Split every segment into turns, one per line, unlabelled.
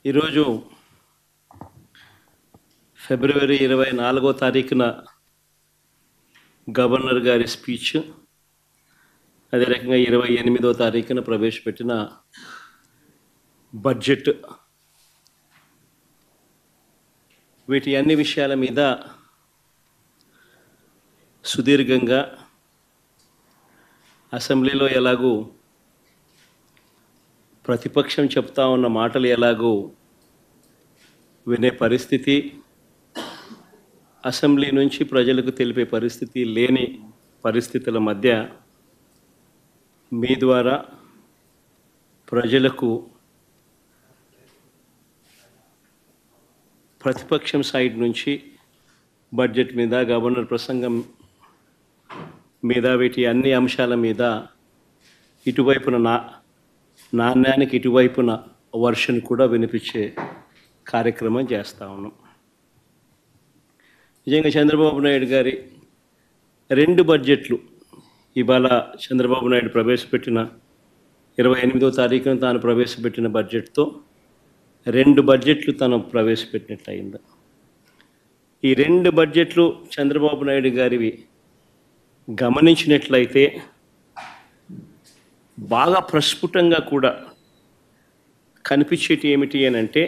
ఈరోజు ఫిబ్రవరి 24వ తారీఖున గవర్నర్ గారి స్పీచ్, అదే రకంగా 28వ తారీఖున ప్రవేశపెట్టిన బడ్జెట్, వీటి అన్ని విషయాల మీద సుదీర్ఘంగా అసెంబ్లీలో ఎలాగూ ప్రతిపక్షం చెప్తా ఉన్న మాటలు ఎలాగూ వినే పరిస్థితి, అసెంబ్లీ నుంచి ప్రజలకు తెలిపే పరిస్థితి లేని పరిస్థితుల మధ్య మీ ద్వారా ప్రజలకు ప్రతిపక్షం సైడ్ నుంచి బడ్జెట్ మీద, గవర్నర్ ప్రసంగం మీద, వీటి అన్ని అంశాల మీద ఇటువైపున నాణ్యానికి ఇటువైపున వర్షన్ కూడా వినిపించే కార్యక్రమం చేస్తూ ఉన్నాం. నిజంగా చంద్రబాబు నాయుడు గారి 2 బడ్జెట్లు, ఇవాళ చంద్రబాబు నాయుడు ప్రవేశపెట్టిన 28వ తారీఖున తాను ప్రవేశపెట్టిన బడ్జెట్తో 2 బడ్జెట్లు తను ప్రవేశపెట్టినట్లయింది. ఈ 2 బడ్జెట్లు చంద్రబాబు నాయుడు గారివి గమనించినట్లయితే బాగా ప్రస్ఫుటంగా కూడా కనిపించేటి ఏమిటి అని అంటే,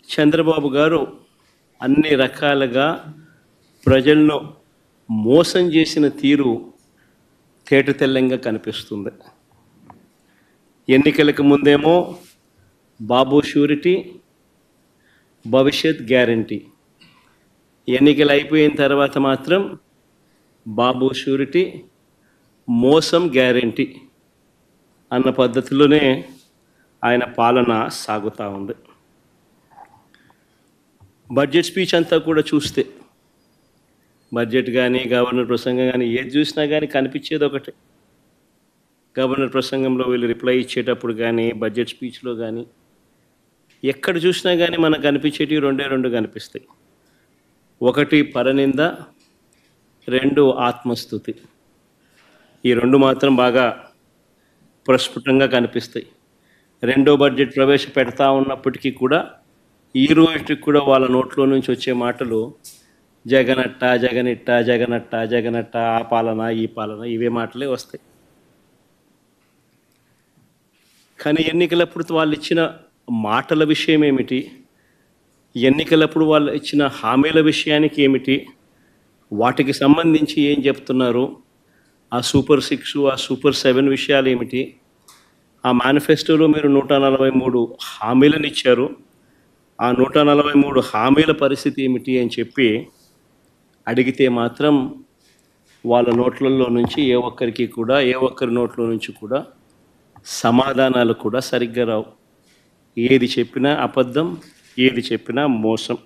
చంద్రబాబు గారు అన్ని రకాలుగా ప్రజలను మోసం చేసిన తీరు తేటతెల్లంగా కనిపిస్తుంది. ఎన్నికలకు ముందేమో బాబు షూరిటీ, భవిష్యత్ గ్యారంటీ, ఎన్నికలు అయిపోయిన తర్వాత మాత్రం బాబు షూరిటీ, మోసం గ్యారంటీ అన్న పద్ధతిలోనే ఆయన పాలన సాగుతూ ఉంది. బడ్జెట్ స్పీచ్ అంతా కూడా చూస్తే, బడ్జెట్ కానీ గవర్నర్ ప్రసంగం కానీ ఏది చూసినా కానీ కనిపించేది ఒకటే. గవర్నర్ ప్రసంగంలో వీళ్ళు రిప్లై ఇచ్చేటప్పుడు కానీ, బడ్జెట్ స్పీచ్లో కానీ ఎక్కడ చూసినా కానీ మనకు కనిపించేటివి 2 కనిపిస్తాయి. 1 పరనింద, 2 ఆత్మస్తుతి. ఈ 2 మాత్రం బాగా ప్రస్ఫుటంగా కనిపిస్తాయి. 2వ బడ్జెట్ ప్రవేశపెడతా ఉన్నప్పటికీ కూడా ఈ రోజుకి కూడా వాళ్ళ నోట్లో నుంచి వచ్చే మాటలు జగనట్ట, జగనిట్ట, జగనట్ట, జగనట్ట, ఆ పాలన, ఈ పాలన, ఇవే మాటలే వస్తాయి. కానీ ఎన్నికలప్పుడు వాళ్ళు ఇచ్చిన మాటల విషయం ఏమిటి, ఎన్నికలప్పుడు వాళ్ళు ఇచ్చిన హామీల విషయానికి ఏమిటి, వాటికి సంబంధించి ఏం చెప్తున్నారు, ఆ సూపర్ 6, ఆ సూపర్ 7 విషయాలు ఏమిటి, ఆ మేనిఫెస్టోలో మీరు 143 హామీలను ఇచ్చారు, ఆ 143 హామీల పరిస్థితి ఏమిటి అని చెప్పి అడిగితే మాత్రం వాళ్ళ నోట్లలో నుంచి ఏ ఒక్కరి నోట్లో నుంచి కూడా సమాధానాలు కూడా సరిగ్గా రావు. ఏది చెప్పినా అబద్ధం, ఏది చెప్పినా మోసం.